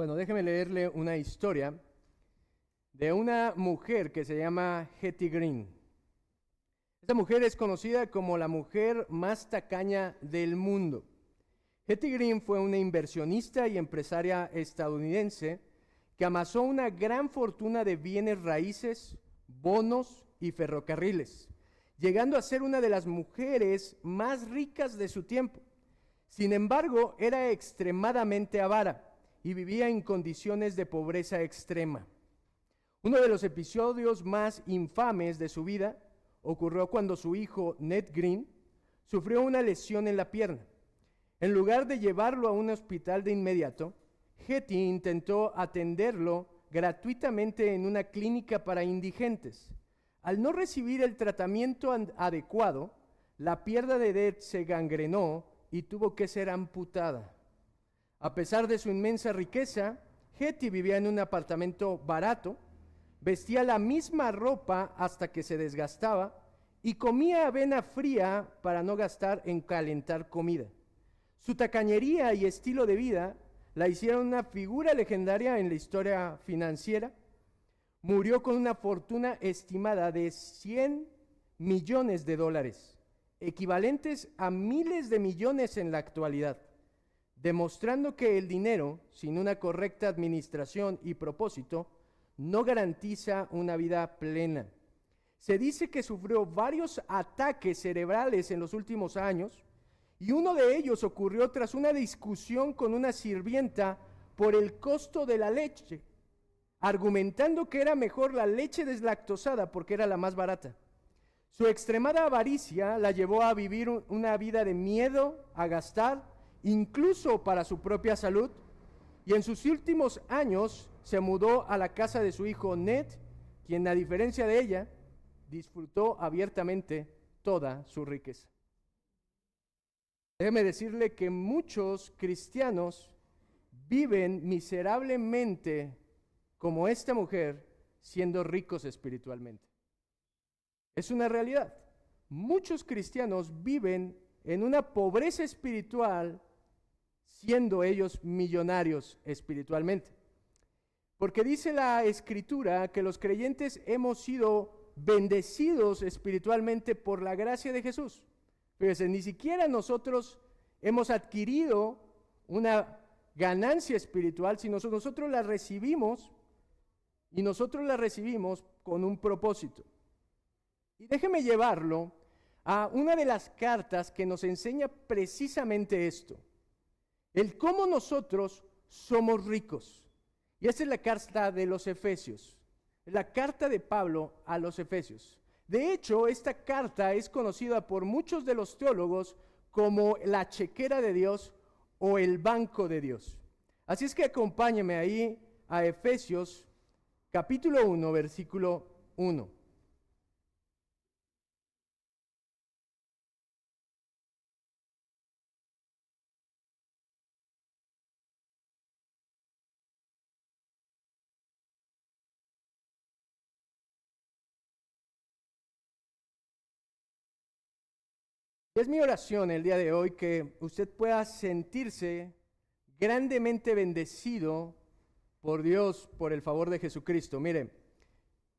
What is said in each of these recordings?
Bueno, déjeme leerle una historia de una mujer que se llama Hetty Green. Esta mujer es conocida como la mujer más tacaña del mundo. Hetty Green fue una inversionista y empresaria estadounidense que amasó una gran fortuna de bienes raíces, bonos y ferrocarriles, llegando a ser una de las mujeres más ricas de su tiempo. Sin embargo, era extremadamente avara y vivía en condiciones de pobreza extrema. Uno de los episodios más infames de su vida ocurrió cuando su hijo, Ned Green, sufrió una lesión en la pierna. En lugar de llevarlo a un hospital de inmediato, Hetty intentó atenderlo gratuitamente en una clínica para indigentes. Al no recibir el tratamiento adecuado, la pierna de Ned se gangrenó y tuvo que ser amputada. A pesar de su inmensa riqueza, Hetty vivía en un apartamento barato, vestía la misma ropa hasta que se desgastaba y comía avena fría para no gastar en calentar comida. Su tacañería y estilo de vida la hicieron una figura legendaria en la historia financiera. Murió con una fortuna estimada de $100 millones, equivalentes a miles de millones en la actualidad, demostrando que el dinero, sin una correcta administración y propósito, no garantiza una vida plena. Se dice que sufrió varios ataques cerebrales en los últimos años, y uno de ellos ocurrió tras una discusión con una sirvienta por el costo de la leche, argumentando que era mejor la leche deslactosada porque era la más barata. Su extremada avaricia la llevó a vivir una vida de miedo a gastar, incluso para su propia salud, y en sus últimos años se mudó a la casa de su hijo Ned, quien, a diferencia de ella, disfrutó abiertamente toda su riqueza. Déjeme decirle que muchos cristianos viven miserablemente como esta mujer, siendo ricos espiritualmente. Es una realidad. Muchos cristianos viven en una pobreza espiritual, siendo ellos millonarios espiritualmente. Porque dice la Escritura que los creyentes hemos sido bendecidos espiritualmente por la gracia de Jesús. Fíjense, ni siquiera nosotros hemos adquirido una ganancia espiritual, sino nosotros la recibimos, y nosotros la recibimos con un propósito. Y déjeme llevarlo a una de las cartas que nos enseña precisamente esto, el cómo nosotros somos ricos. Y esa es la carta de los Efesios, la carta de Pablo a los Efesios. De hecho, esta carta es conocida por muchos de los teólogos como la chequera de Dios o el banco de Dios. Así es que acompáñeme ahí a Efesios capítulo 1, versículo 1. Es mi oración el día de hoy que usted pueda sentirse grandemente bendecido por Dios, por el favor de Jesucristo. Mire,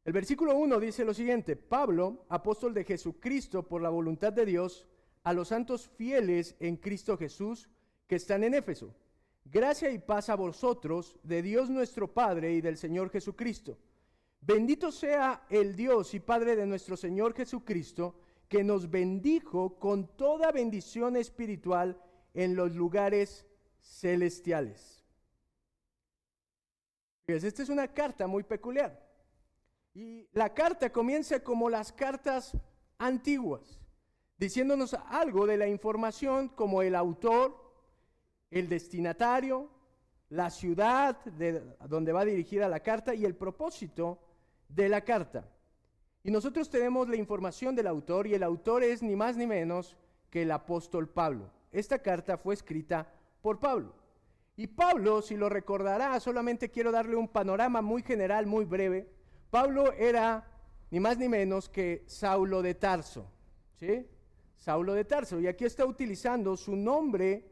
el versículo 1 dice lo siguiente: Pablo, apóstol de Jesucristo por la voluntad de Dios, a los santos fieles en Cristo Jesús que están en Éfeso. Gracia y paz a vosotros, de Dios nuestro Padre y del Señor Jesucristo. Bendito sea el Dios y Padre de nuestro Señor Jesucristo, que nos bendijo con toda bendición espiritual en los lugares celestiales. Pues esta es una carta muy peculiar. Y la carta comienza como las cartas antiguas, diciéndonos algo de la información como el autor, el destinatario, la ciudad donde va dirigida la carta y el propósito de la carta. Y nosotros tenemos la información del autor, y el autor es ni más ni menos que el apóstol Pablo. Esta carta fue escrita por Pablo. Y Pablo, si lo recordará, solamente quiero darle un panorama muy general, muy breve. Pablo era ni más ni menos que Saulo de Tarso, ¿sí? Saulo de Tarso. Y aquí está utilizando su nombre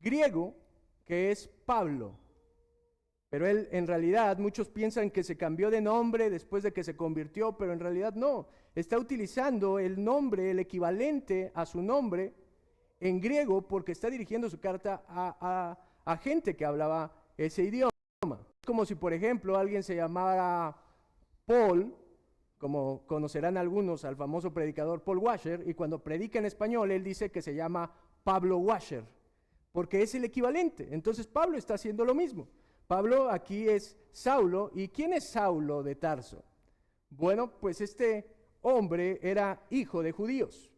griego, que es Pablo. Pero él, en realidad, muchos piensan que se cambió de nombre después de que se convirtió, pero en realidad no. Está utilizando el nombre, el equivalente a su nombre en griego, porque está dirigiendo su carta a gente que hablaba ese idioma. Es como si, por ejemplo, alguien se llamara Paul, como conocerán algunos al famoso predicador Paul Washer, y cuando predica en español, él dice que se llama Pablo Washer, porque es el equivalente. Entonces Pablo está haciendo lo mismo. Pablo aquí es Saulo. ¿Y quién es Saulo de Tarso? Bueno, pues este hombre era hijo de judíos.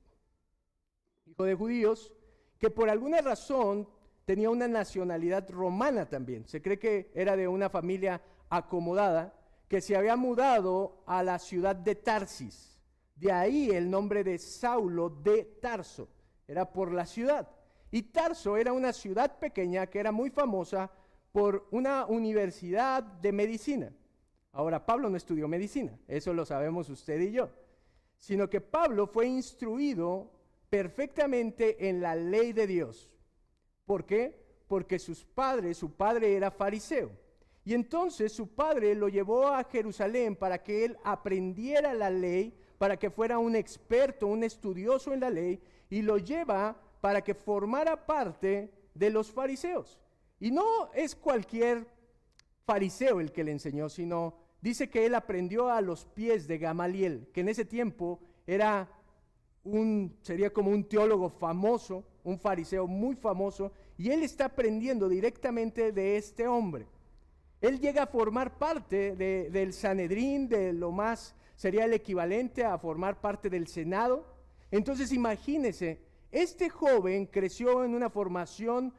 Hijo de judíos que por alguna razón tenía una nacionalidad romana también. Se cree que era de una familia acomodada que se había mudado a la ciudad de Tarsis. De ahí el nombre de Saulo de Tarso. Era por la ciudad. Y Tarso era una ciudad pequeña que era muy famosa por una universidad de medicina. Ahora, Pablo no estudió medicina, eso lo sabemos usted y yo, sino que Pablo fue instruido perfectamente en la ley de Dios. ¿Por qué? Porque su padre era fariseo. Y entonces su padre lo llevó a Jerusalén para que él aprendiera la ley, para que fuera un experto, un estudioso en la ley, y lo lleva para que formara parte de los fariseos. Y no es cualquier fariseo el que le enseñó, sino dice que él aprendió a los pies de Gamaliel, que en ese tiempo sería como un teólogo famoso, un fariseo muy famoso, y él está aprendiendo directamente de este hombre. Él llega a formar parte del Sanedrín, de lo más, sería el equivalente a formar parte del Senado. Entonces imagínese, este joven creció en una formación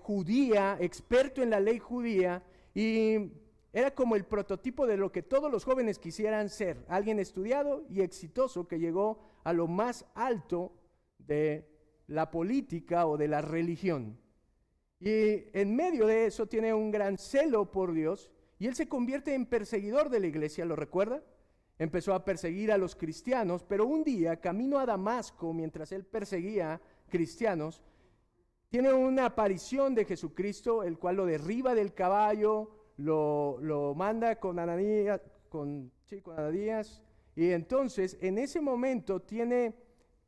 judía, experto en la ley judía, y era como el prototipo de lo que todos los jóvenes quisieran ser, alguien estudiado y exitoso que llegó a lo más alto de la política o de la religión. Y en medio de eso tiene un gran celo por Dios, y él se convierte en perseguidor de la iglesia, ¿lo recuerda? Empezó a perseguir a los cristianos, pero un día, camino a Damasco, mientras él perseguía cristianos, tiene una aparición de Jesucristo, el cual lo derriba del caballo, lo manda con Ananías, y entonces en ese momento tiene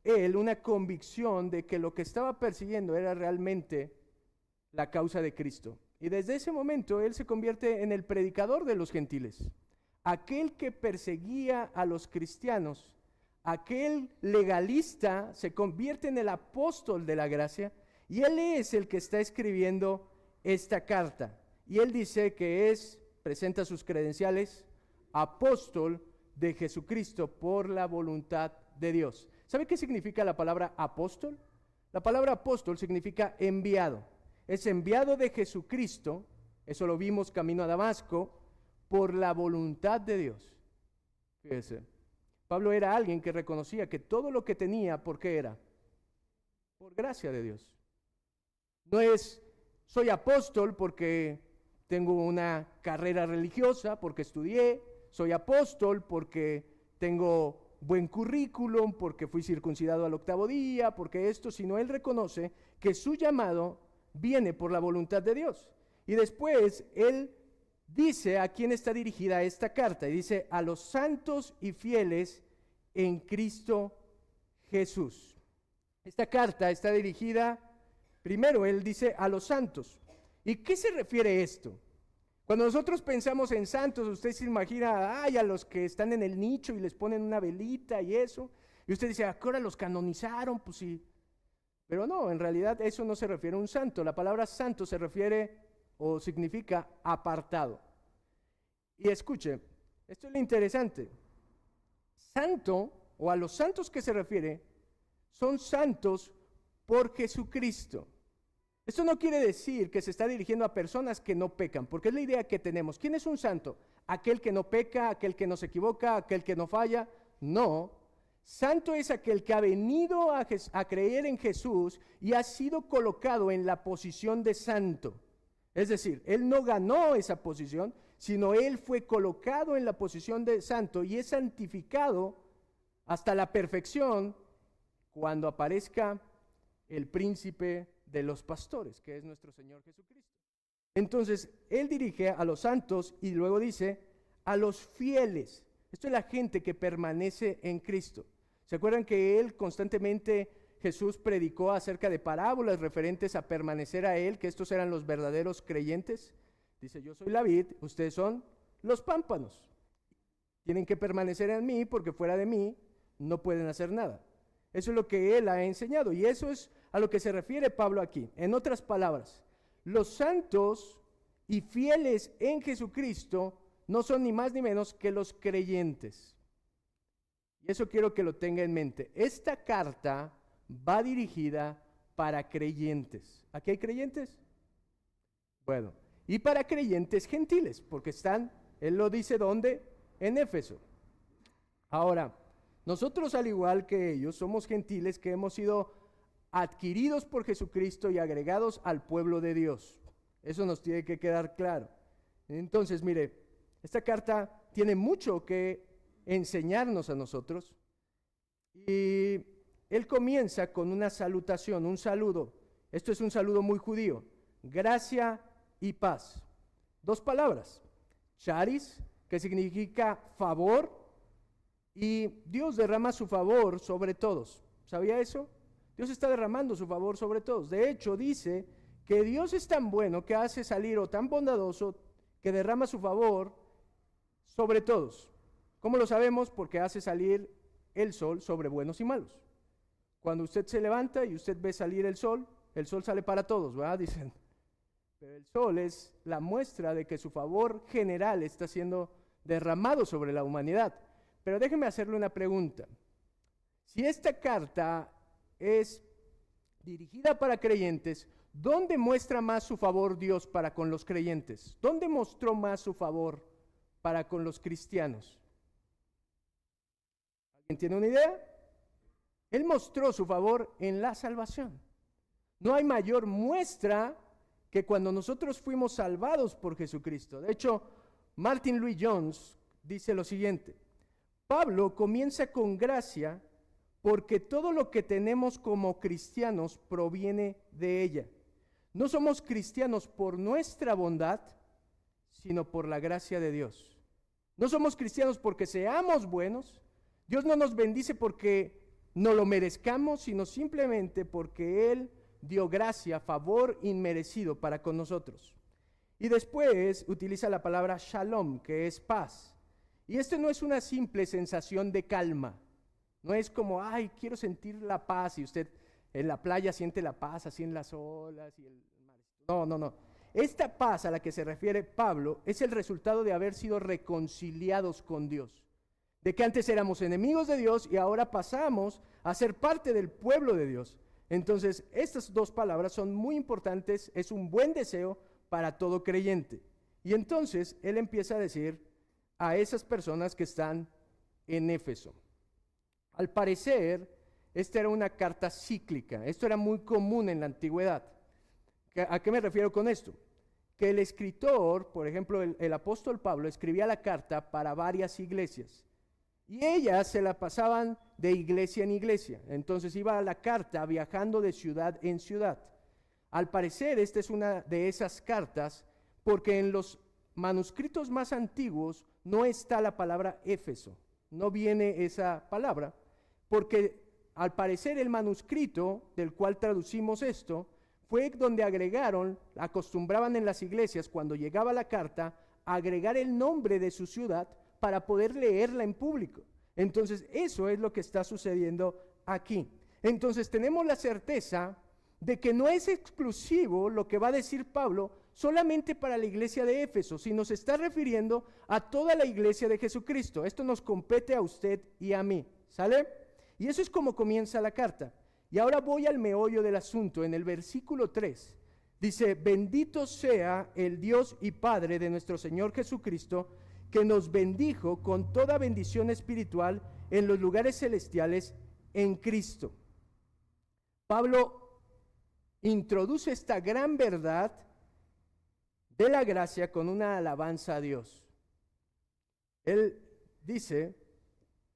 él una convicción de que lo que estaba persiguiendo era realmente la causa de Cristo. Y desde ese momento él se convierte en el predicador de los gentiles, aquel que perseguía a los cristianos, aquel legalista se convierte en el apóstol de la gracia. Y él es el que está escribiendo esta carta. Y él dice que presenta sus credenciales, apóstol de Jesucristo por la voluntad de Dios. ¿Sabe qué significa la palabra apóstol? La palabra apóstol significa enviado. Es enviado de Jesucristo, eso lo vimos camino a Damasco, por la voluntad de Dios. Fíjese, Pablo era alguien que reconocía que todo lo que tenía, ¿por qué era? Por gracia de Dios. No es, soy apóstol porque tengo una carrera religiosa, porque estudié, soy apóstol porque tengo buen currículum, porque fui circuncidado al 8º día, porque esto, sino él reconoce que su llamado viene por la voluntad de Dios. Y después él dice a quién está dirigida esta carta, y dice a los santos y fieles en Cristo Jesús. Esta carta está dirigida, primero él dice a los santos. ¿Y qué se refiere esto? Cuando nosotros pensamos en santos, usted se imagina, a los que están en el nicho y les ponen una velita y eso, y usted dice, ¿a qué hora los canonizaron? Pues sí. Pero no, en realidad eso no se refiere a un santo. La palabra santo se refiere o significa apartado. Y escuche, esto es lo interesante. Santo, o a los santos que se refiere, son santos por Jesucristo. Esto no quiere decir que se está dirigiendo a personas que no pecan, porque es la idea que tenemos. ¿Quién es un santo? Aquel que no peca, aquel que no se equivoca, aquel que no falla. No, santo es aquel que ha venido a creer en Jesús y ha sido colocado en la posición de santo. Es decir, él no ganó esa posición, sino él fue colocado en la posición de santo y es santificado hasta la perfección cuando aparezca el príncipe de los pastores, que es nuestro Señor Jesucristo. Entonces, él dirige a los santos y luego dice a los fieles. Esto es la gente que permanece en Cristo. ¿Se acuerdan que él constantemente, Jesús predicó acerca de parábolas referentes a permanecer a él, que estos eran los verdaderos creyentes? Dice, yo soy la vid, ustedes son los pámpanos. Tienen que permanecer en mí porque fuera de mí no pueden hacer nada. Eso es lo que él ha enseñado y eso es a lo que se refiere Pablo aquí. En otras palabras, los santos y fieles en Jesucristo no son ni más ni menos que los creyentes. Y eso quiero que lo tenga en mente. Esta carta va dirigida para creyentes. ¿Aquí hay creyentes? Bueno, y para creyentes gentiles, porque están, él lo dice, ¿dónde? En Éfeso. Ahora, nosotros al igual que ellos somos gentiles que hemos sido adquiridos por Jesucristo y agregados al pueblo de Dios. Eso nos tiene que quedar claro. Entonces, mire, esta carta tiene mucho que enseñarnos a nosotros. Y él comienza con una salutación, un saludo. Esto es un saludo muy judío. Gracia y paz. Dos palabras. Charis, que significa favor, y Dios derrama su favor sobre todos. ¿Sabía eso? Dios está derramando su favor sobre todos. De hecho, dice que Dios es tan bueno que hace salir, o tan bondadoso, que derrama su favor sobre todos. ¿Cómo lo sabemos? Porque hace salir el sol sobre buenos y malos. Cuando usted se levanta y usted ve salir el sol sale para todos, ¿verdad? Dicen. Pero el sol es la muestra de que su favor general está siendo derramado sobre la humanidad. Pero déjeme hacerle una pregunta. Si esta carta es dirigida para creyentes, ¿dónde muestra más su favor Dios para con los creyentes? ¿Dónde mostró más su favor para con los cristianos? ¿Alguien tiene una idea? Él mostró su favor en la salvación. No hay mayor muestra que cuando nosotros fuimos salvados por Jesucristo. De hecho, Martin Lloyd-Jones dice lo siguiente: Pablo comienza con gracia porque todo lo que tenemos como cristianos proviene de ella. No somos cristianos por nuestra bondad, sino por la gracia de Dios. No somos cristianos porque seamos buenos. Dios no nos bendice porque no lo merezcamos, sino simplemente porque Él dio gracia, favor inmerecido para con nosotros. Y después utiliza la palabra shalom, que es paz. Y esto no es una simple sensación de calma. No es como, ay, quiero sentir la paz, y usted en la playa siente la paz así en las olas y el mar. No. Esta paz a la que se refiere Pablo es el resultado de haber sido reconciliados con Dios. De que antes éramos enemigos de Dios y ahora pasamos a ser parte del pueblo de Dios. Entonces, estas dos palabras son muy importantes, es un buen deseo para todo creyente. Y entonces, él empieza a decir a esas personas que están en Éfeso. Al parecer, esta era una carta cíclica. Esto era muy común en la antigüedad. ¿A qué me refiero con esto? Que el escritor, por ejemplo, el apóstol Pablo, escribía la carta para varias iglesias. Y ellas se la pasaban de iglesia en iglesia. Entonces iba a la carta viajando de ciudad en ciudad. Al parecer, esta es una de esas cartas porque en los manuscritos más antiguos no está la palabra Éfeso. No viene esa palabra porque al parecer el manuscrito del cual traducimos esto fue donde acostumbraban en las iglesias cuando llegaba la carta a agregar el nombre de su ciudad para poder leerla en público. Entonces, eso es lo que está sucediendo aquí. Entonces, tenemos la certeza de que no es exclusivo lo que va a decir Pablo solamente para la iglesia de Éfeso, sino se está refiriendo a toda la iglesia de Jesucristo. Esto nos compete a usted y a mí, ¿sale? Y eso es como comienza la carta. Y ahora voy al meollo del asunto. En el versículo 3 dice: bendito sea el Dios y Padre de nuestro Señor Jesucristo, que nos bendijo con toda bendición espiritual en los lugares celestiales en Cristo. Pablo introduce esta gran verdad de la gracia con una alabanza a Dios. Él dice,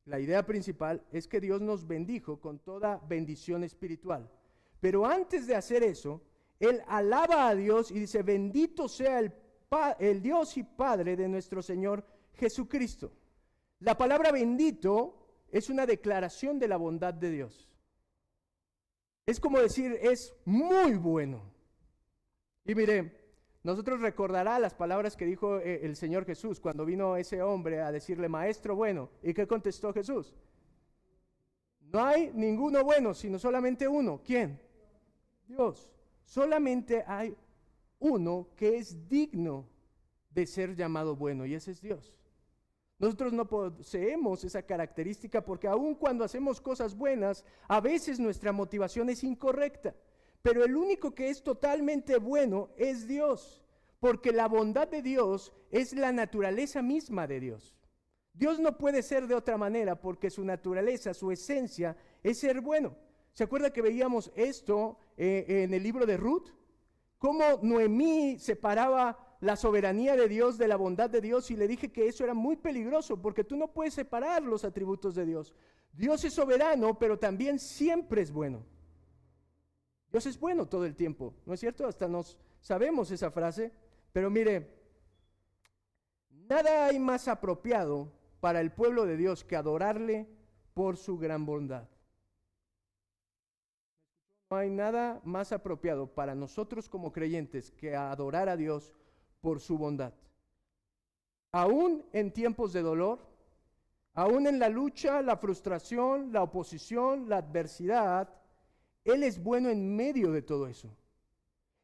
la idea principal es que Dios nos bendijo con toda bendición espiritual. Pero antes de hacer eso, él alaba a Dios y dice, bendito sea el Dios y Padre de nuestro Señor Jesucristo. La palabra bendito es una declaración de la bondad de Dios. Es como decir, es muy bueno. Y mire, nosotros recordará las palabras que dijo el Señor Jesús cuando vino ese hombre a decirle, maestro bueno. ¿Y qué contestó Jesús? No hay ninguno bueno, sino solamente uno. ¿Quién? Dios. Solamente hay uno que es digno de ser llamado bueno, y ese es Dios. Nosotros no poseemos esa característica porque aun cuando hacemos cosas buenas, a veces nuestra motivación es incorrecta. Pero el único que es totalmente bueno es Dios, porque la bondad de Dios es la naturaleza misma de Dios. Dios no puede ser de otra manera porque su naturaleza, su esencia es ser bueno. ¿Se acuerda que veíamos esto en el libro de Ruth? Cómo Noemí separaba la soberanía de Dios de la bondad de Dios, y le dije que eso era muy peligroso porque tú no puedes separar los atributos de Dios. Dios es soberano, pero también siempre es bueno. Dios es bueno todo el tiempo, ¿no es cierto? Hasta nos sabemos esa frase, pero mire, nada hay más apropiado para el pueblo de Dios que adorarle por su gran bondad. No hay nada más apropiado para nosotros como creyentes que adorar a Dios por su bondad. Aún en tiempos de dolor, aún en la lucha, la frustración, la oposición, la adversidad, Él es bueno en medio de todo eso.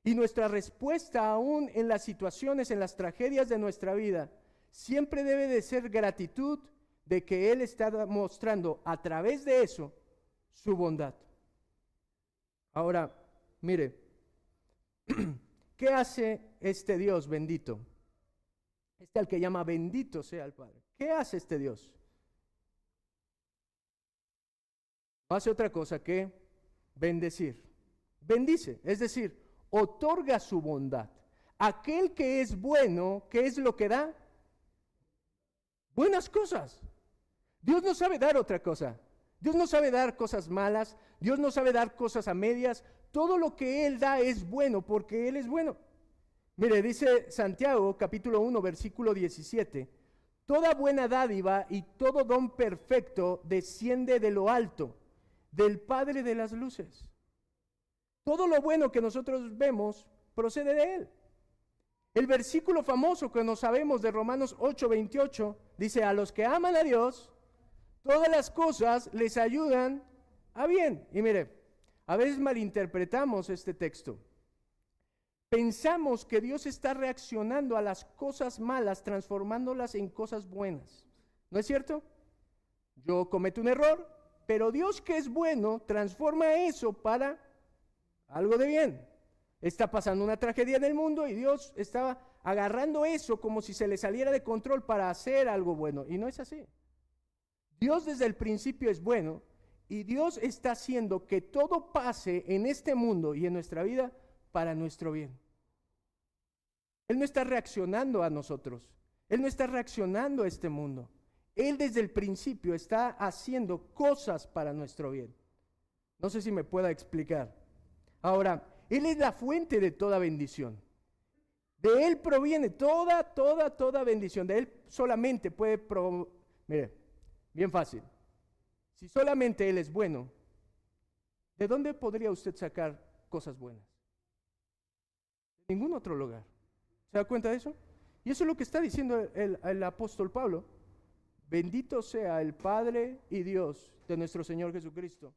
Y nuestra respuesta aún en las situaciones, en las tragedias de nuestra vida, siempre debe de ser gratitud de que Él está mostrando a través de eso su bondad. Ahora, mire, ¿qué hace este Dios bendito? Al que llama bendito sea el Padre. ¿Qué hace este Dios? No hace otra cosa que bendecir. Bendice, es decir, otorga su bondad. Aquel que es bueno, ¿qué es lo que da? Buenas cosas. Dios no sabe dar otra cosa. Dios no sabe dar cosas malas, Dios no sabe dar cosas a medias. Todo lo que Él da es bueno porque Él es bueno. Mire, dice Santiago capítulo 1 versículo 17, toda buena dádiva y todo don perfecto desciende de lo alto, del Padre de las luces. Todo lo bueno que nosotros vemos procede de Él. El versículo famoso que nos sabemos de Romanos 8:28 dice, a los que aman a Dios, todas las cosas les ayudan a bien. Y mire, a veces malinterpretamos este texto. Pensamos que Dios está reaccionando a las cosas malas, transformándolas en cosas buenas. ¿No es cierto? Yo cometo un error, pero Dios, que es bueno, transforma eso para algo de bien. Está pasando una tragedia en el mundo y Dios está agarrando eso como si se le saliera de control para hacer algo bueno. Y no es así. Dios desde el principio es bueno y Dios está haciendo que todo pase en este mundo y en nuestra vida para nuestro bien. Él no está reaccionando a nosotros. Él no está reaccionando a este mundo. Él desde el principio está haciendo cosas para nuestro bien. No sé si me pueda explicar. Ahora, Él es la fuente de toda bendición. De Él proviene toda bendición. De Él solamente puede Mire, bien fácil. Si solamente Él es bueno, ¿de dónde podría usted sacar cosas buenas? De ningún otro lugar. ¿Se da cuenta de eso? Y eso es lo que está diciendo el apóstol Pablo. Bendito sea el Padre y Dios de nuestro Señor Jesucristo,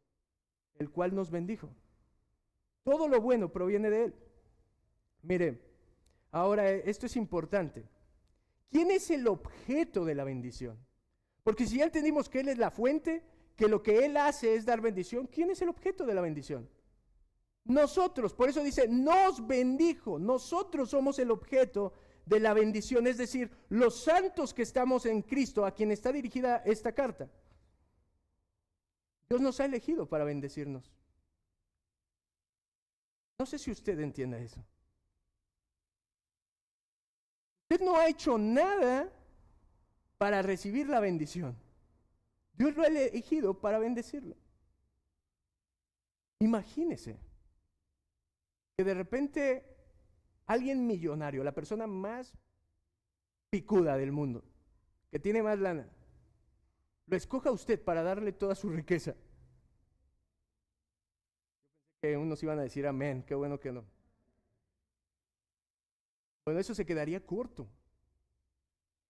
el cual nos bendijo. Todo lo bueno proviene de Él. Mire, ahora esto es importante. ¿Quién es el objeto de la bendición? Porque si ya entendimos que Él es la fuente, que lo que Él hace es dar bendición, ¿quién es el objeto de la bendición? Nosotros, por eso dice, nos bendijo. Nosotros somos el objeto de la bendición, es decir, los santos que estamos en Cristo, a quien está dirigida esta carta. Dios nos ha elegido para bendecirnos. No sé si usted entiende eso. Usted no ha hecho nada para recibir la bendición. Dios lo ha elegido para bendecirlo. Imagínese. que de repente alguien millonario, la persona más picuda del mundo, que tiene más lana, lo escoja a usted para darle toda su riqueza. Yo pensé que unos iban a decir amén, qué bueno que no. Bueno, eso se quedaría corto.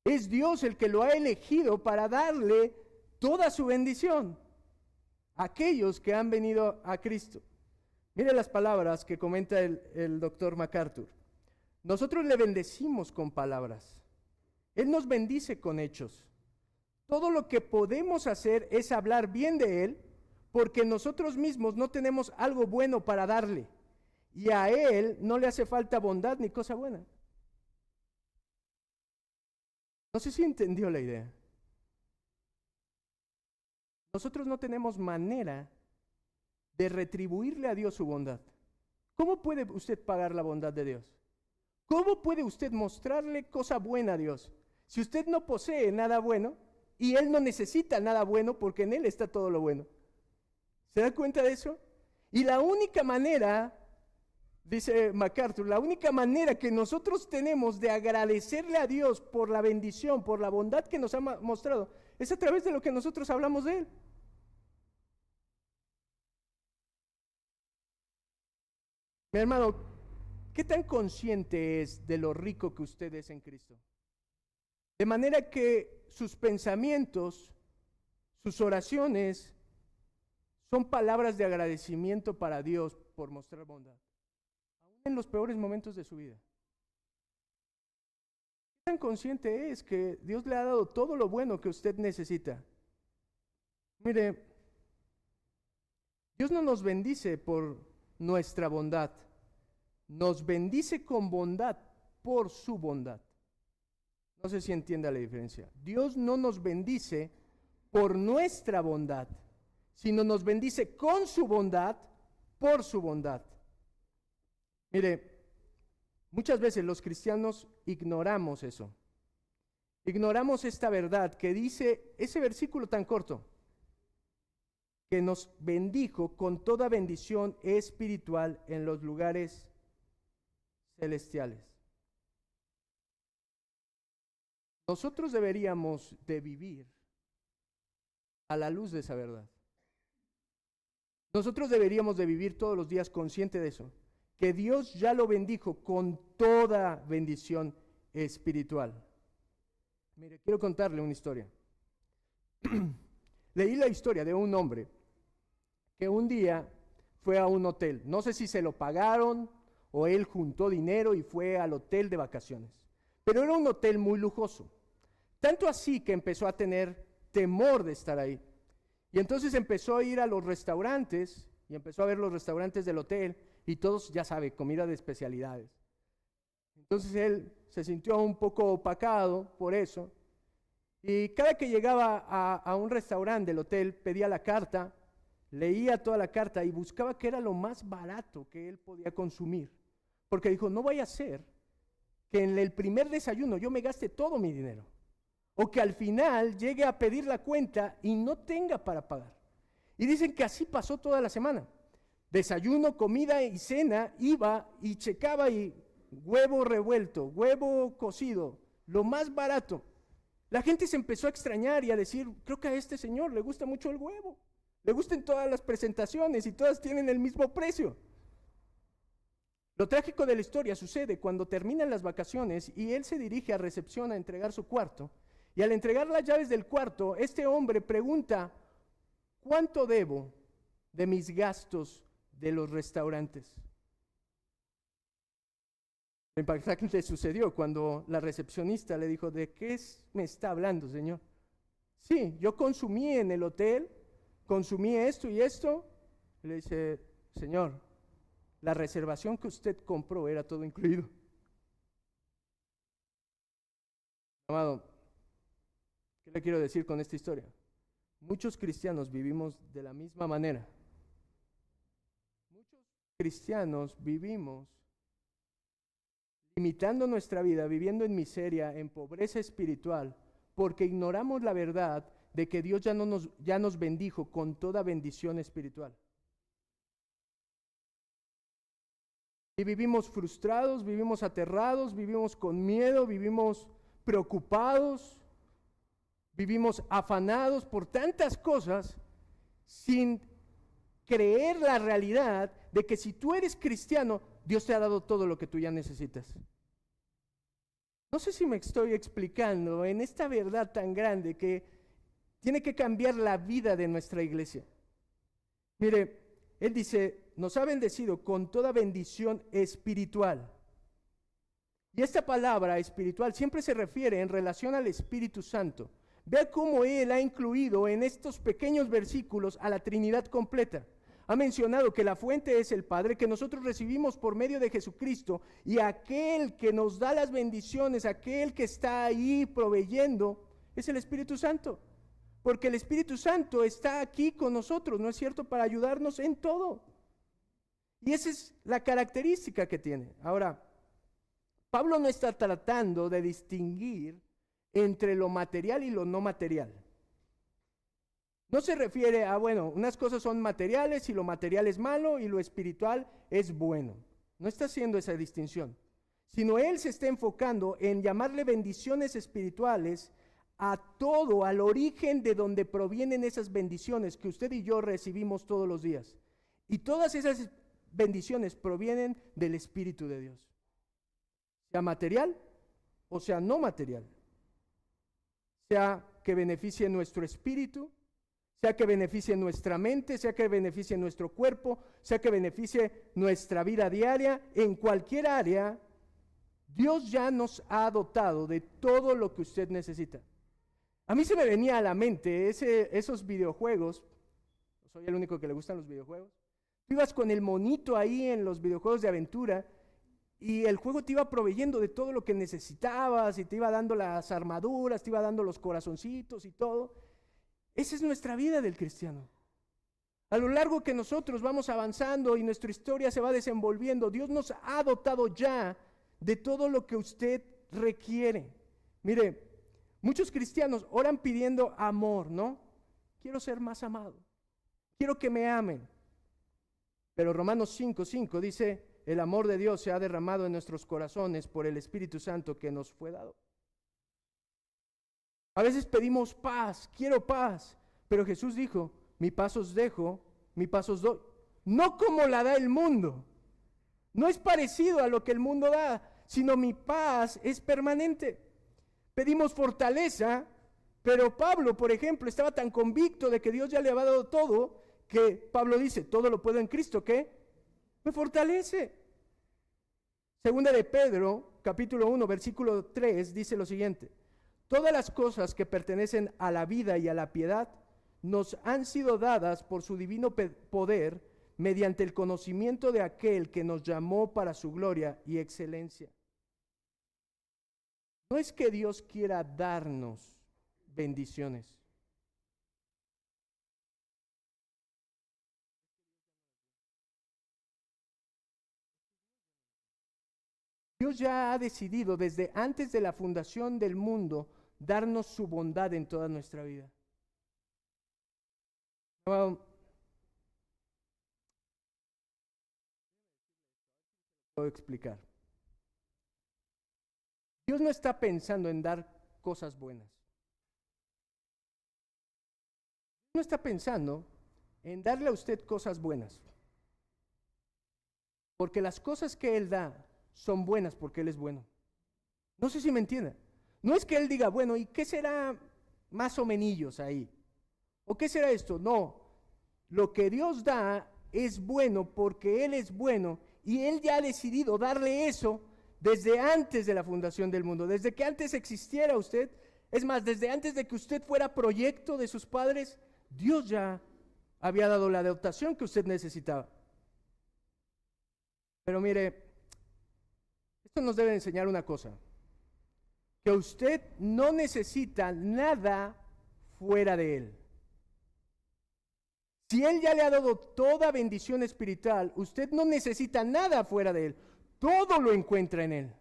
Es Dios el que lo ha elegido para darle toda su bendición a aquellos que han venido a Cristo. Mire las palabras que comenta el doctor MacArthur. Nosotros le bendecimos con palabras. Él nos bendice con hechos. Todo lo que podemos hacer es hablar bien de Él, porque nosotros mismos no tenemos algo bueno para darle. Y a Él no le hace falta bondad ni cosa buena. No sé si entendió la idea. Nosotros no tenemos manera de retribuirle a Dios su bondad. ¿Cómo puede usted pagar la bondad de Dios? ¿Cómo puede usted mostrarle cosa buena a Dios? Si usted no posee nada bueno y Él no necesita nada bueno porque en Él está todo lo bueno. ¿Se da cuenta de eso? Y la única manera, dice MacArthur, la única manera que nosotros tenemos de agradecerle a Dios por la bendición, por la bondad que nos ha mostrado, es a través de lo que nosotros hablamos de Él. Mi hermano, ¿qué tan consciente es de lo rico que usted es en Cristo? De manera que sus pensamientos, sus oraciones, son palabras de agradecimiento para Dios por mostrar bondad, aún en los peores momentos de su vida. ¿Qué tan consciente es que Dios le ha dado todo lo bueno que usted necesita? Mire, Dios no nos bendice por nuestra bondad, nos bendice con bondad por su bondad. No sé si entiende la diferencia. Dios no nos bendice por nuestra bondad, sino nos bendice con su bondad por su bondad. Mire, muchas veces los cristianos ignoramos eso. Ignoramos esta verdad que dice ese versículo tan corto, que nos bendijo con toda bendición espiritual en los lugares celestiales. Nosotros deberíamos de vivir a la luz de esa verdad. Nosotros deberíamos de vivir todos los días consciente de eso, que Dios ya lo bendijo con toda bendición espiritual. Mire, quiero contarle una historia. Leí la historia de un hombre que un día fue a un hotel. No sé si se lo pagaron o él juntó dinero y fue al hotel de vacaciones. Pero era un hotel muy lujoso. Tanto así que empezó a tener temor de estar ahí. Y entonces empezó a ir a los restaurantes y empezó a ver los restaurantes del hotel y todos, ya sabe, comida de especialidades. Entonces él se sintió un poco opacado por eso y cada que llegaba a un restaurante del hotel pedía la carta, leía toda la carta y buscaba qué era lo más barato que él podía consumir. Porque dijo, no vaya a ser que en el primer desayuno yo me gaste todo mi dinero. O que al final llegue a pedir la cuenta y no tenga para pagar. Y dicen que así pasó toda la semana. Desayuno, comida y cena, iba y checaba y huevo revuelto, huevo cocido, lo más barato. La gente se empezó a extrañar y a decir, creo que a este señor le gusta mucho el huevo. Le gustan todas las presentaciones y todas tienen el mismo precio. Lo trágico de la historia sucede cuando terminan las vacaciones y él se dirige a recepción a entregar su cuarto. Y al entregar las llaves del cuarto, este hombre pregunta, ¿cuánto debo de mis gastos de los restaurantes? Lo impactante sucedió cuando la recepcionista le dijo, ¿de qué me está hablando, señor? Sí, yo consumí en el hotel, consumí esto y esto. Y le dice, señor, la reservación que usted compró era todo incluido. Amado, ¿qué le quiero decir con esta historia? Muchos cristianos vivimos de la misma manera. Muchos cristianos vivimos limitando nuestra vida, viviendo en miseria, en pobreza espiritual, porque ignoramos la verdad de que Dios ya nos bendijo con toda bendición espiritual. Y vivimos frustrados, vivimos aterrados, vivimos con miedo, vivimos preocupados, vivimos afanados por tantas cosas sin creer la realidad de que si tú eres cristiano, Dios te ha dado todo lo que tú ya necesitas. No sé si me estoy explicando en esta verdad tan grande que tiene que cambiar la vida de nuestra iglesia. Mire, él dice, nos ha bendecido con toda bendición espiritual. Y esta palabra espiritual siempre se refiere en relación al Espíritu Santo. Vea cómo él ha incluido en estos pequeños versículos a la Trinidad completa. Ha mencionado que la fuente es el Padre, que nosotros recibimos por medio de Jesucristo, y aquel que nos da las bendiciones, aquel que está ahí proveyendo, es el Espíritu Santo. Porque el Espíritu Santo está aquí con nosotros, ¿no es cierto?, para ayudarnos en todo. Y esa es la característica que tiene. Ahora, Pablo no está tratando de distinguir entre lo material y lo no material. No se refiere a, bueno, unas cosas son materiales y lo material es malo y lo espiritual es bueno. No está haciendo esa distinción, sino él se está enfocando en llamarle bendiciones espirituales a todo, al origen de donde provienen esas bendiciones que usted y yo recibimos todos los días. Y todas esas bendiciones provienen del Espíritu de Dios, sea material o sea no material, sea que beneficie nuestro espíritu, sea que beneficie nuestra mente, sea que beneficie nuestro cuerpo, sea que beneficie nuestra vida diaria, en cualquier área, Dios ya nos ha dotado de todo lo que usted necesita. A mí se me venía a la mente esos videojuegos, soy el único que le gustan los videojuegos, tú ibas con el monito ahí en los videojuegos de aventura y el juego te iba proveyendo de todo lo que necesitabas y te iba dando las armaduras, te iba dando los corazoncitos y todo. Esa es nuestra vida del cristiano. A lo largo que nosotros vamos avanzando y nuestra historia se va desenvolviendo, Dios nos ha dotado ya de todo lo que usted requiere. Mire, muchos cristianos oran pidiendo amor, ¿no? Quiero ser más amado, quiero que me amen. Pero Romanos 5:5 dice, el amor de Dios se ha derramado en nuestros corazones por el Espíritu Santo que nos fue dado. A veces pedimos paz, quiero paz, pero Jesús dijo, mi paz os dejo, mi paz os doy. No como la da el mundo, no es parecido a lo que el mundo da, sino mi paz es permanente. Pedimos fortaleza, pero Pablo, por ejemplo, estaba tan convicto de que Dios ya le había dado todo, que Pablo dice, todo lo puedo en Cristo, ¿qué? Me fortalece. Segunda de Pedro, capítulo 1, versículo 3, dice lo siguiente, todas las cosas que pertenecen a la vida y a la piedad nos han sido dadas por su divino poder mediante el conocimiento de aquel que nos llamó para su gloria y excelencia. No es que Dios quiera darnos bendiciones. Dios ya ha decidido desde antes de la fundación del mundo darnos su bondad en toda nuestra vida. Puedo explicar. Dios no está pensando en dar cosas buenas. No está pensando en darle a usted cosas buenas. Porque las cosas que Él da son buenas porque Él es bueno. No sé si me entienden. No es que Él diga, bueno, ¿y qué será más o menos ahí? ¿O qué será esto? No. Lo que Dios da es bueno porque Él es bueno y Él ya ha decidido darle eso desde antes de la fundación del mundo, desde que antes existiera usted. Es más, desde antes de que usted fuera proyecto de sus padres, Dios ya había dado la dotación que usted necesitaba. Pero mire, esto nos debe enseñar una cosa, que usted no necesita nada fuera de Él. Si Él ya le ha dado toda bendición espiritual, usted no necesita nada fuera de Él. Todo lo encuentra en Él.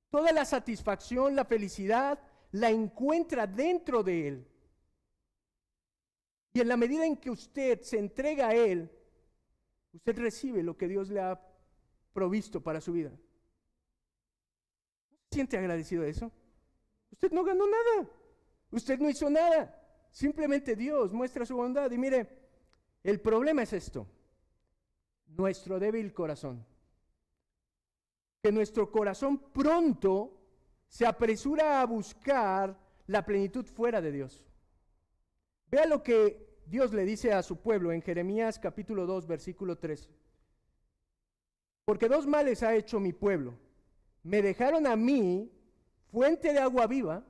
Toda la satisfacción, la felicidad, la encuentra dentro de Él. Y en la medida en que usted se entrega a Él, usted recibe lo que Dios le ha provisto para su vida. ¿No se siente agradecido de eso? Usted no ganó nada, usted no hizo nada, simplemente Dios muestra su bondad. Y mire, el problema es esto, nuestro débil corazón, que nuestro corazón pronto se apresura a buscar la plenitud fuera de Dios. Vea lo que Dios le dice a su pueblo en Jeremías capítulo 2, versículo 3. Porque dos males ha hecho mi pueblo. Me dejaron a mí, fuente de agua viva,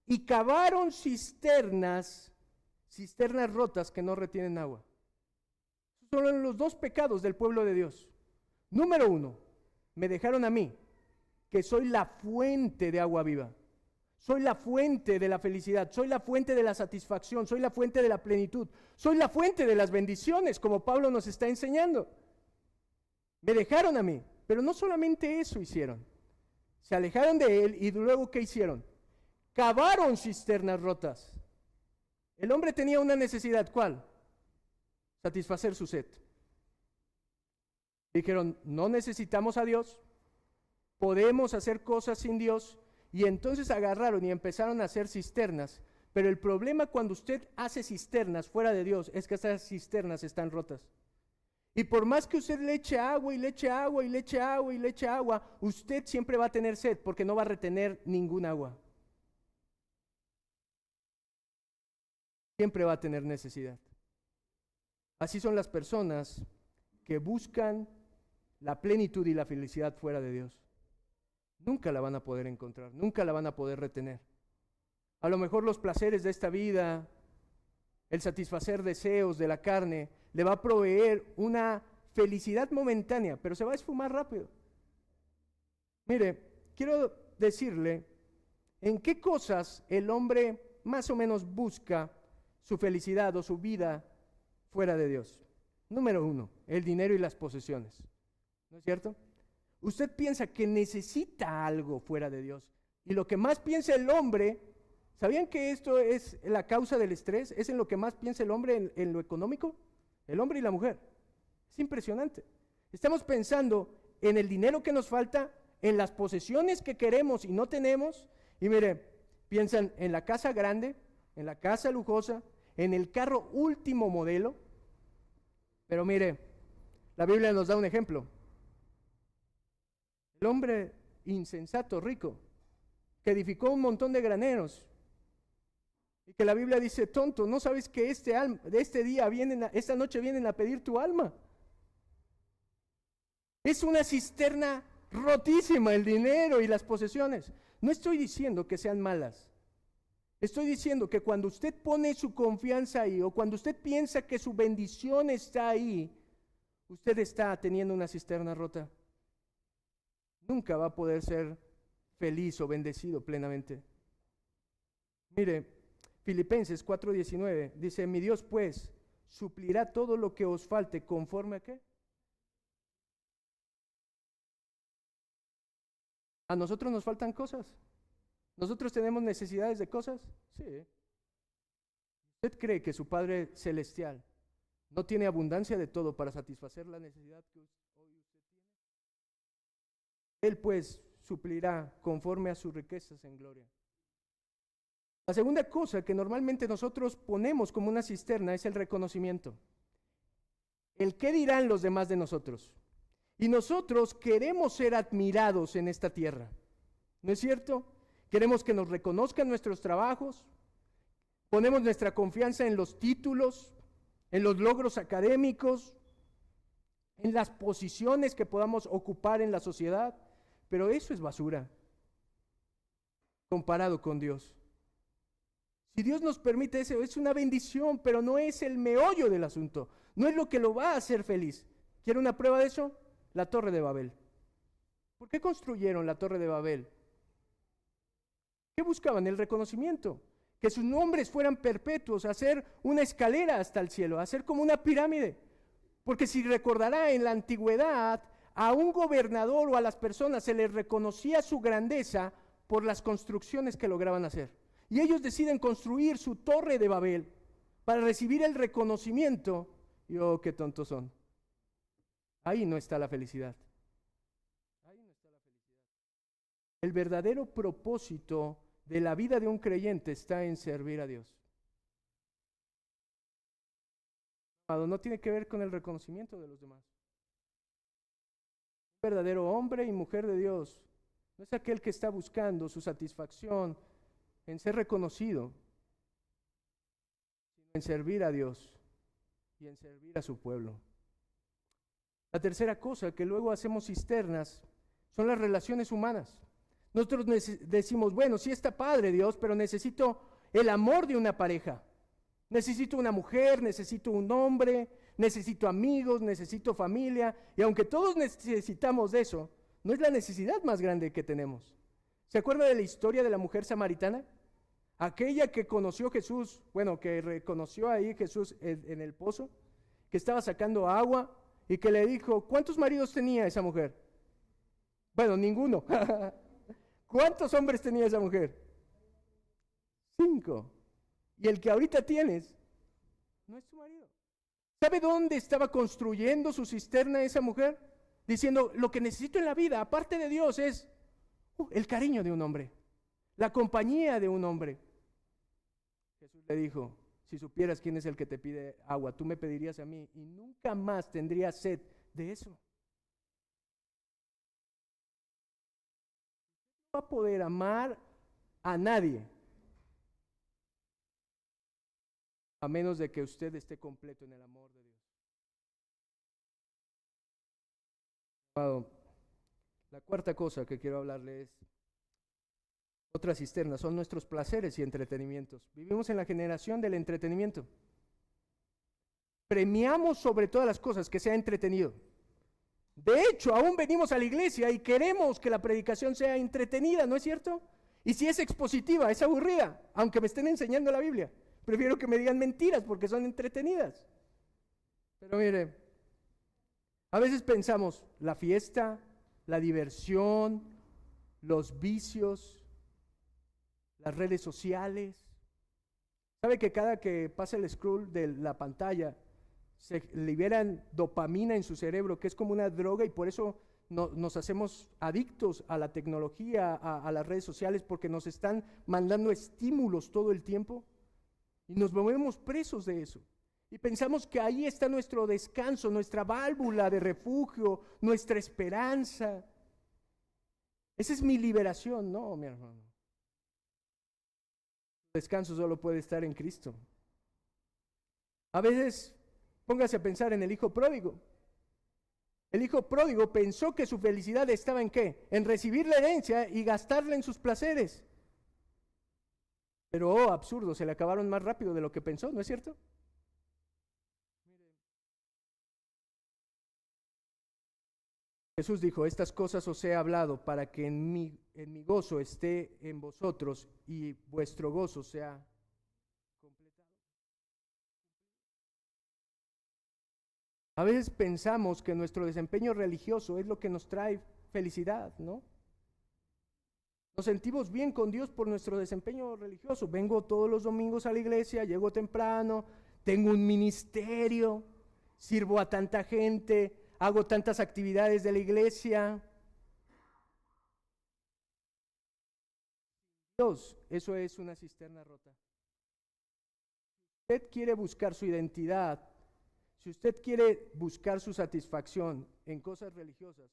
y cavaron cisternas rotas que no retienen agua. Esos son los dos pecados del pueblo de Dios. Número 1, me dejaron a mí, que soy la fuente de agua viva. Soy la fuente de la felicidad, soy la fuente de la satisfacción, soy la fuente de la plenitud, soy la fuente de las bendiciones, como Pablo nos está enseñando. Me dejaron a mí, pero no solamente eso hicieron. Se alejaron de él y luego ¿qué hicieron? Cavaron cisternas rotas. El hombre tenía una necesidad, ¿cuál? Satisfacer su sed. Dijeron, no necesitamos a Dios, podemos hacer cosas sin Dios, y entonces agarraron y empezaron a hacer cisternas. Pero el problema cuando usted hace cisternas fuera de Dios es que estas cisternas están rotas. Y por más que usted le eche agua y le eche agua y le eche agua y le eche agua, usted siempre va a tener sed porque no va a retener ningún agua. Siempre va a tener necesidad. Así son las personas que buscan la plenitud y la felicidad fuera de Dios. Nunca la van a poder encontrar, nunca la van a poder retener. A lo mejor los placeres de esta vida, el satisfacer deseos de la carne, le va a proveer una felicidad momentánea, pero se va a esfumar rápido. Mire, quiero decirle en qué cosas el hombre más o menos busca su felicidad o su vida fuera de Dios. Número 1, el dinero y las posesiones. ¿No es cierto? Usted piensa que necesita algo fuera de Dios. Y lo que más piensa el hombre, ¿sabían que esto es la causa del estrés? ¿Es en lo que más piensa el hombre en lo económico? El hombre y la mujer. Es impresionante. Estamos pensando en el dinero que nos falta, en las posesiones que queremos y no tenemos. Y mire, piensan en la casa grande, en la casa lujosa, en el carro último modelo. Pero mire, la Biblia nos da un ejemplo. El hombre insensato, rico, que edificó un montón de graneros, y que la Biblia dice, tonto, ¿no sabes que esta noche vienen a pedir tu alma? Es una cisterna rotísima el dinero y las posesiones. No estoy diciendo que sean malas. Estoy diciendo que cuando usted pone su confianza ahí, o cuando usted piensa que su bendición está ahí, usted está teniendo una cisterna rota. Nunca va a poder ser feliz o bendecido plenamente. Mire, Filipenses 4:19 dice, mi Dios pues suplirá todo lo que os falte conforme a ¿qué? A nosotros nos faltan cosas. ¿Nosotros tenemos necesidades de cosas? Sí. ¿Usted cree que su Padre Celestial no tiene abundancia de todo para satisfacer la necesidad que hoy usted tiene? Él pues suplirá conforme a sus riquezas en gloria. La segunda cosa que normalmente nosotros ponemos como una cisterna es el reconocimiento. El qué dirán los demás de nosotros. Y nosotros queremos ser admirados en esta tierra. ¿No es cierto? Queremos que nos reconozcan nuestros trabajos. Ponemos nuestra confianza en los títulos, en los logros académicos, en las posiciones que podamos ocupar en la sociedad. Pero eso es basura comparado con Dios. Si Dios nos permite eso, es una bendición, pero no es el meollo del asunto. No es lo que lo va a hacer feliz. ¿Quiere una prueba de eso? La Torre de Babel. ¿Por qué construyeron la Torre de Babel? ¿Qué buscaban? El reconocimiento. Que sus nombres fueran perpetuos, hacer una escalera hasta el cielo, hacer como una pirámide. Porque si recordará, en la antigüedad, a un gobernador o a las personas se les reconocía su grandeza por las construcciones que lograban hacer. Y ellos deciden construir su Torre de Babel para recibir el reconocimiento. Y oh, qué tontos son. Ahí no está la felicidad. está la felicidad. El verdadero propósito de la vida de un creyente está en servir a Dios. No tiene que ver con el reconocimiento de los demás. Un verdadero hombre y mujer de Dios no es aquel que está buscando su satisfacción en ser reconocido, sino en servir a Dios y en servir a su pueblo. La tercera cosa que luego hacemos cisternas son las relaciones humanas. Nosotros decimos, bueno, sí está padre Dios, pero necesito el amor de una pareja. Necesito una mujer, necesito un hombre, necesito amigos, necesito familia. Y aunque todos necesitamos de eso, no es la necesidad más grande que tenemos. ¿Se acuerda de la historia de la mujer samaritana? Aquella que conoció a Jesús, bueno, que reconoció ahí Jesús en el pozo, que estaba sacando agua y que le dijo, ¿cuántos maridos tenía esa mujer? Bueno, ninguno. ¿Cuántos hombres tenía esa mujer? 5. Y el que ahorita tienes no es tu marido. ¿Sabe dónde estaba construyendo su cisterna esa mujer? Diciendo, lo que necesito en la vida, aparte de Dios, es el cariño de un hombre, la compañía de un hombre. Jesús le dijo, si supieras quién es el que te pide agua, tú me pedirías a mí y nunca más tendrías sed de eso. No va a poder amar a nadie a menos de que usted esté completo en el amor de Dios. La cuarta cosa que quiero hablarle es otra cisterna, son nuestros placeres y entretenimientos. Vivimos en la generación del entretenimiento. Premiamos sobre todas las cosas que sea entretenido. De hecho, aún venimos a la iglesia y queremos que la predicación sea entretenida, ¿no es cierto? Y si es expositiva, es aburrida, aunque me estén enseñando la Biblia. Prefiero que me digan mentiras porque son entretenidas. Pero mire, a veces pensamos la fiesta, la diversión, los vicios, las redes sociales. ¿Sabe que cada que pasa el scroll de la pantalla se liberan dopamina en su cerebro, que es como una droga y por eso nos hacemos adictos a la tecnología, a las redes sociales, porque nos están mandando estímulos todo el tiempo? Y nos volvemos presos de eso. Y pensamos que ahí está nuestro descanso, nuestra válvula de refugio, nuestra esperanza. Esa es mi liberación. No, mi hermano. El descanso solo puede estar en Cristo. A veces, póngase a pensar en el hijo pródigo. El hijo pródigo pensó que su felicidad estaba ¿en qué? En recibir la herencia y gastarla en sus placeres. Pero, oh, absurdo, se le acabaron más rápido de lo que pensó, ¿no es cierto? Mire, Jesús dijo, estas cosas os he hablado para que en mi gozo esté en vosotros y vuestro gozo sea completado. A veces pensamos que nuestro desempeño religioso es lo que nos trae felicidad, ¿no? Nos sentimos bien con Dios por nuestro desempeño religioso. Vengo todos los domingos a la iglesia, llego temprano, tengo un ministerio, sirvo a tanta gente, hago tantas actividades de la iglesia. Dios, eso es una cisterna rota. Si usted quiere buscar su identidad, si usted quiere buscar su satisfacción en cosas religiosas,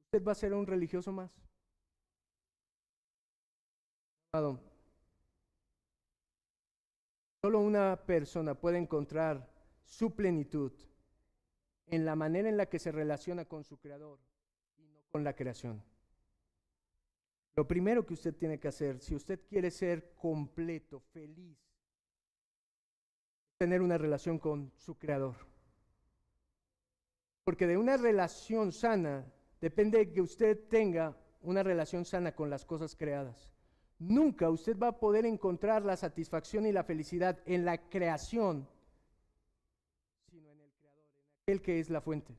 usted va a ser un religioso más. Solo una persona puede encontrar su plenitud en la manera en la que se relaciona con su creador y no con la creación. Lo primero que usted tiene que hacer, si usted quiere ser completo, feliz, es tener una relación con su creador. Porque de una relación sana depende de que usted tenga una relación sana con las cosas creadas. Nunca usted va a poder encontrar la satisfacción y la felicidad en la creación, sino en el Creador, en aquel que es la fuente.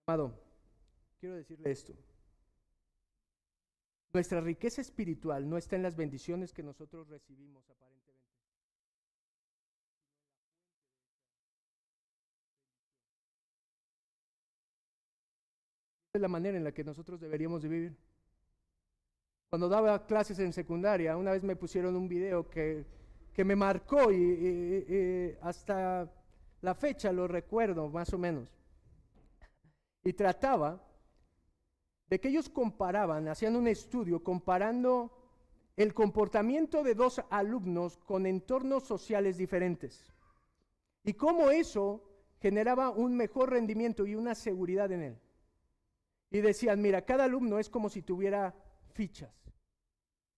Amado, quiero decirle esto. Nuestra riqueza espiritual no está en las bendiciones que nosotros recibimos aparentemente. es la manera en la que nosotros deberíamos de vivir. Cuando daba clases en secundaria, una vez me pusieron un video que me marcó y hasta la fecha lo recuerdo más o menos. Y trataba de que ellos comparaban, hacían un estudio comparando el comportamiento de dos alumnos con entornos sociales diferentes y cómo eso generaba un mejor rendimiento y una seguridad en él. Y decían, mira, cada alumno es como si tuviera fichas,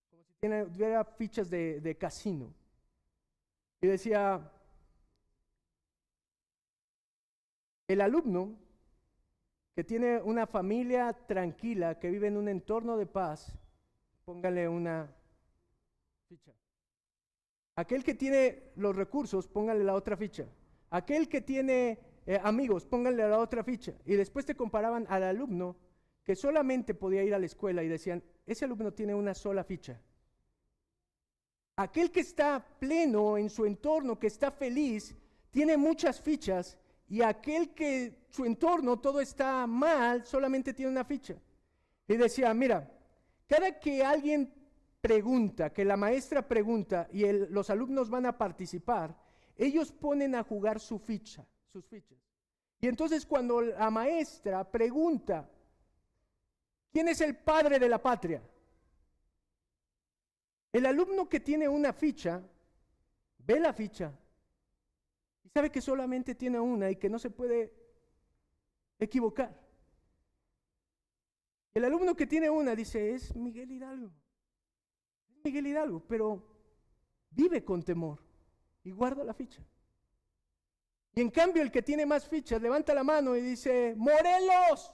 como si tuviera fichas de casino. Y decía, el alumno que tiene una familia tranquila, que vive en un entorno de paz, póngale una ficha. Aquel que tiene los recursos, póngale la otra ficha. Aquel que tiene amigos, póngale la otra ficha. Y después te comparaban al alumno que solamente podía ir a la escuela y decían, ese alumno tiene una sola ficha. Aquel que está pleno en su entorno, que está feliz, tiene muchas fichas, y aquel que su entorno todo está mal, solamente tiene una ficha. Y decía, mira, cada que alguien pregunta, que la maestra pregunta y los alumnos van a participar, ellos ponen a jugar sus fichas. Y entonces cuando la maestra pregunta, ¿quién es el padre de la patria? El alumno que tiene una ficha, ve la ficha y sabe que solamente tiene una y que no se puede equivocar. El alumno que tiene una dice, es Miguel Hidalgo. Es Miguel Hidalgo, pero vive con temor y guarda la ficha. Y en cambio el que tiene más fichas levanta la mano y dice, ¡Morelos!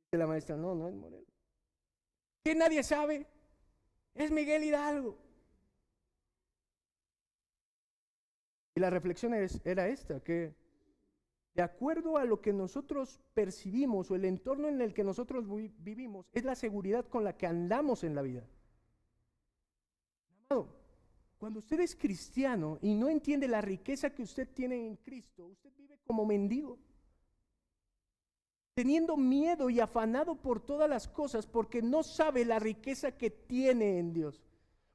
Dice la maestra, no, no es Morelos. ¿Qué nadie sabe? Es Miguel Hidalgo. Y la reflexión era esta, que de acuerdo a lo que nosotros percibimos o el entorno en el que nosotros vivimos, es la seguridad con la que andamos en la vida. Amado, cuando usted es cristiano y no entiende la riqueza que usted tiene en Cristo, usted vive como mendigo, teniendo miedo y afanado por todas las cosas porque no sabe la riqueza que tiene en Dios.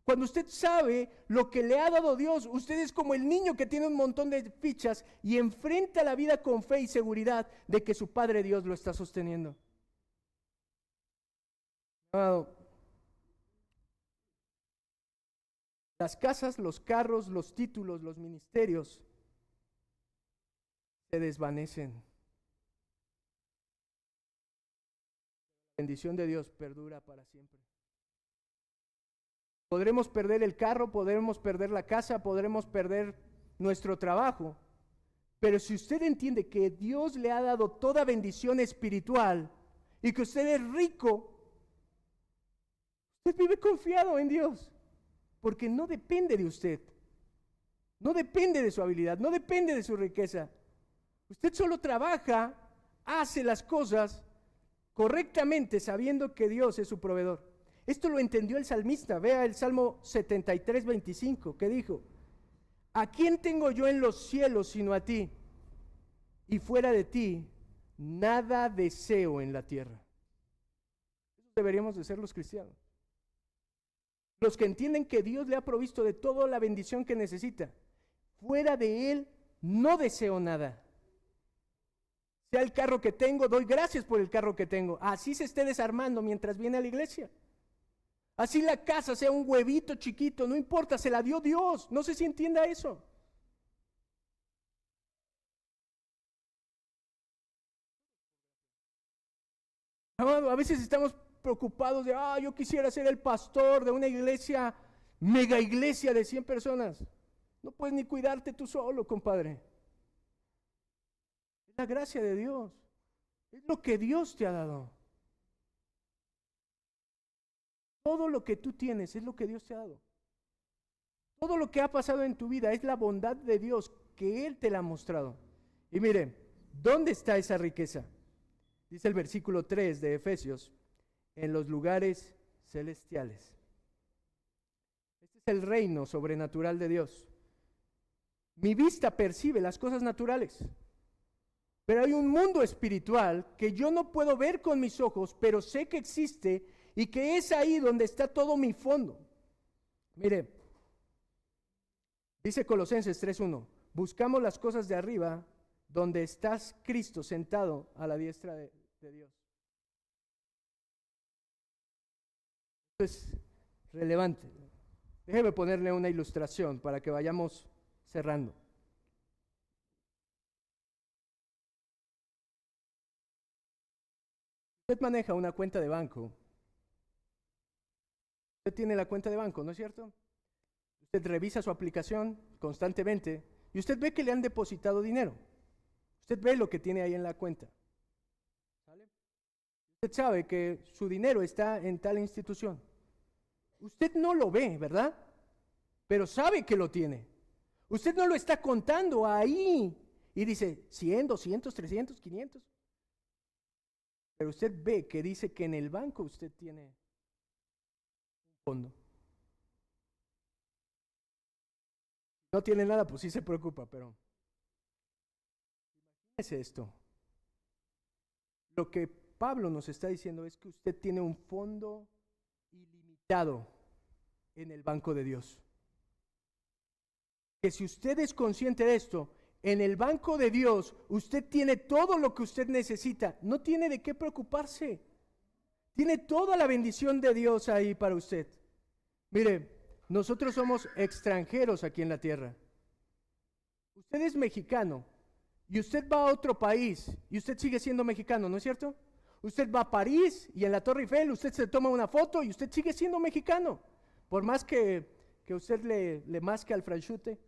Cuando usted sabe lo que le ha dado Dios, usted es como el niño que tiene un montón de fichas y enfrenta la vida con fe y seguridad de que su Padre Dios lo está sosteniendo. Las casas, los carros, los títulos, los ministerios se desvanecen. La bendición de Dios perdura para siempre. Podremos perder el carro, podremos perder la casa, podremos perder nuestro trabajo, pero si usted entiende que Dios le ha dado toda bendición espiritual y que usted es rico, usted vive confiado en Dios, porque no depende de usted, no depende de su habilidad, no depende de su riqueza. Usted solo trabaja, hace las cosas correctamente sabiendo que Dios es su proveedor. Esto lo entendió el salmista. Vea el Salmo 73, 25, que dijo, ¿a quién tengo yo en los cielos sino a ti? Y fuera de ti, nada deseo en la tierra. Eso deberíamos de ser los cristianos. Los que entienden que Dios le ha provisto de toda la bendición que necesita. Fuera de Él, no deseo nada. Sea el carro que tengo, doy gracias por el carro que tengo. Así se esté desarmando mientras viene a la iglesia. Así la casa sea un huevito chiquito, no importa, se la dio Dios. No sé si entienda eso. A veces estamos preocupados de, yo quisiera ser el pastor de una iglesia, mega iglesia de 100 personas. No puedes ni cuidarte tú solo, compadre. Es la gracia de Dios. Es lo que Dios te ha dado. Todo lo que tú tienes es lo que Dios te ha dado. Todo lo que ha pasado en tu vida es la bondad de Dios que Él te la ha mostrado. Y mire, ¿dónde está esa riqueza? Dice el versículo 3 de Efesios, en los lugares celestiales. Este es el reino sobrenatural de Dios. Mi vista percibe las cosas naturales. Pero hay un mundo espiritual que yo no puedo ver con mis ojos, pero sé que existe y que es ahí donde está todo mi fondo. Mire, dice Colosenses 3:1, buscamos las cosas de arriba, donde estás Cristo sentado a la diestra de Dios. Esto es relevante. Déjeme ponerle una ilustración para que vayamos cerrando. Usted maneja una cuenta de banco. Usted tiene la cuenta de banco, ¿no es cierto? Usted revisa su aplicación constantemente y usted ve que le han depositado dinero. Usted ve lo que tiene ahí en la cuenta. ¿Sale? Usted sabe que su dinero está en tal institución. Usted no lo ve, ¿verdad? Pero sabe que lo tiene. Usted no lo está contando ahí y dice 100, 200, 300, 500. Pero usted ve que dice que en el banco usted tiene un fondo. No tiene nada, pues sí se preocupa, pero imagínese esto. Lo que Pablo nos está diciendo es que usted tiene un fondo ilimitado en el banco de Dios. Que si usted es consciente de esto, en el banco de Dios usted tiene todo lo que usted necesita. No tiene de qué preocuparse. Tiene toda la bendición de Dios ahí para usted. Mire, nosotros somos extranjeros aquí en la tierra. Usted es mexicano y usted va a otro país y usted sigue siendo mexicano, ¿no es cierto? Usted va a París y en la Torre Eiffel usted se toma una foto y usted sigue siendo mexicano. Por más que usted le masque al franchute,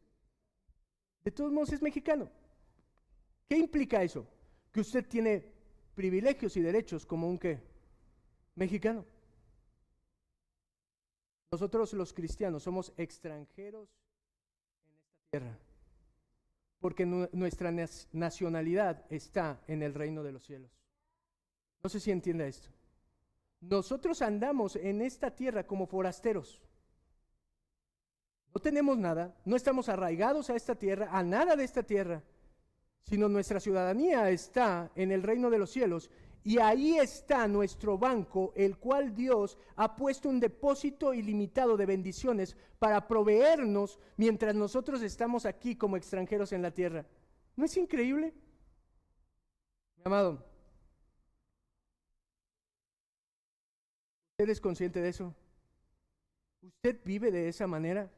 de todos modos es mexicano. ¿Qué implica eso? Que usted tiene privilegios y derechos como un ¿qué? Mexicano. Nosotros los cristianos somos extranjeros en esta tierra, porque nuestra nacionalidad está en el reino de los cielos. No sé si entiende esto. Nosotros andamos en esta tierra como forasteros. No tenemos nada, no estamos arraigados a esta tierra, a nada de esta tierra, sino nuestra ciudadanía está en el reino de los cielos y ahí está nuestro banco, el cual Dios ha puesto un depósito ilimitado de bendiciones para proveernos mientras nosotros estamos aquí como extranjeros en la tierra. ¿No es increíble? Mi amado, ¿usted es consciente de eso? ¿Usted vive de esa manera?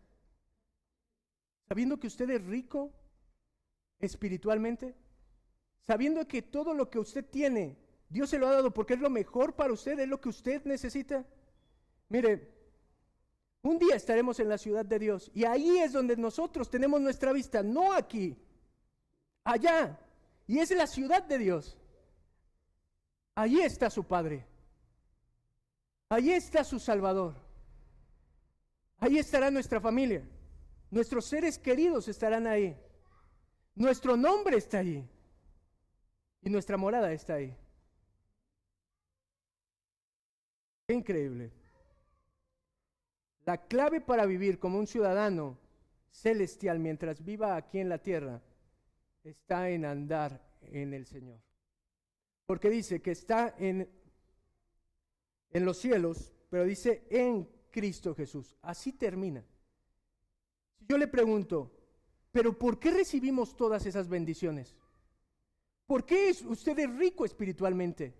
Sabiendo que usted es rico espiritualmente, sabiendo que todo lo que usted tiene, Dios se lo ha dado porque es lo mejor para usted, es lo que usted necesita. Mire, un día estaremos en la ciudad de Dios y ahí es donde nosotros tenemos nuestra vista, no aquí, allá, y es la ciudad de Dios. Allí está su Padre, allí está su Salvador, ahí estará nuestra familia. Nuestros seres queridos estarán ahí. Nuestro nombre está ahí. Y nuestra morada está ahí. Qué increíble. La clave para vivir como un ciudadano celestial mientras viva aquí en la tierra está en andar en el Señor. Porque dice que está en los cielos, pero dice en Cristo Jesús. Así termina. Si yo le pregunto, ¿pero por qué recibimos todas esas bendiciones? ¿Por qué usted es rico espiritualmente?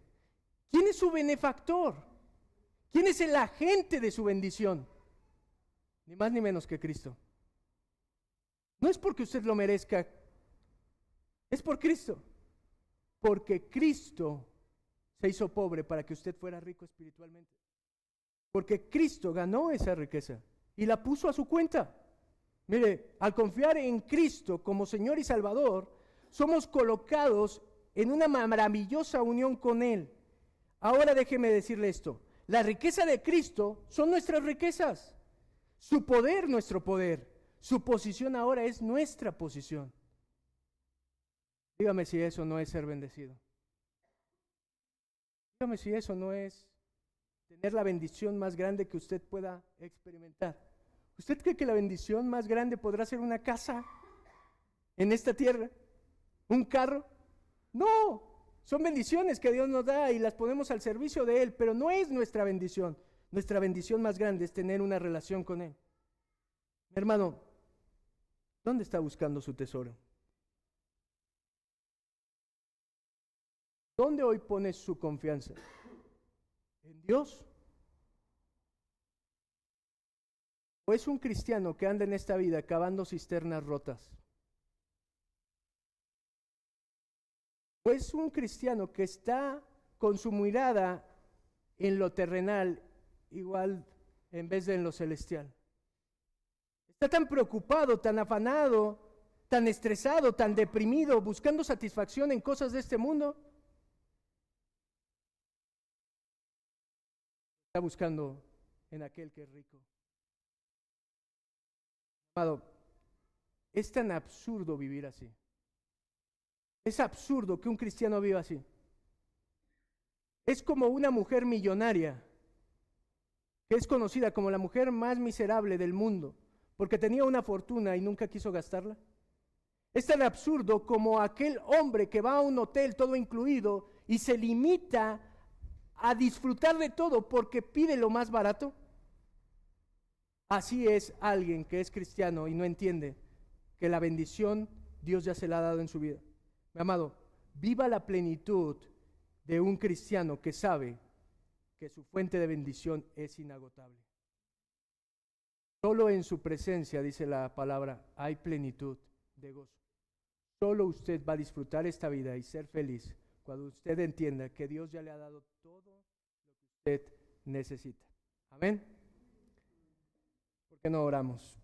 ¿Quién es su benefactor? ¿Quién es el agente de su bendición? Ni más ni menos que Cristo. No es porque usted lo merezca, es por Cristo. Porque Cristo se hizo pobre para que usted fuera rico espiritualmente. Porque Cristo ganó esa riqueza y la puso a su cuenta. Mire, al confiar en Cristo como Señor y Salvador, somos colocados en una maravillosa unión con Él. Ahora déjeme decirle esto, la riqueza de Cristo son nuestras riquezas, su poder nuestro poder, su posición ahora es nuestra posición. Dígame si eso no es ser bendecido. Dígame si eso no es tener la bendición más grande que usted pueda experimentar. ¿Usted cree que la bendición más grande podrá ser una casa en esta tierra? ¿Un carro? No, son bendiciones que Dios nos da y las ponemos al servicio de Él, pero no es nuestra bendición. Nuestra bendición más grande es tener una relación con Él. Mi hermano, ¿dónde está buscando su tesoro? ¿Dónde hoy pone su confianza? ¿En Dios? ¿O es un cristiano que anda en esta vida cavando cisternas rotas? ¿O es un cristiano que está con su mirada en lo terrenal, igual en vez de en lo celestial? Está tan preocupado, tan afanado, tan estresado, tan deprimido, buscando satisfacción en cosas de este mundo. Está buscando en aquel que es rico. Amado, es tan absurdo vivir así. Es absurdo que un cristiano viva así. Es como una mujer millonaria, que es conocida como la mujer más miserable del mundo, porque tenía una fortuna y nunca quiso gastarla. Es tan absurdo como aquel hombre que va a un hotel todo incluido y se limita a disfrutar de todo porque pide lo más barato. Así es alguien que es cristiano y no entiende que la bendición Dios ya se la ha dado en su vida. Mi amado, viva la plenitud de un cristiano que sabe que su fuente de bendición es inagotable. Solo en su presencia, dice la palabra, hay plenitud de gozo. Solo usted va a disfrutar esta vida y ser feliz cuando usted entienda que Dios ya le ha dado todo lo que usted necesita. Amén. ¿Por qué no oramos?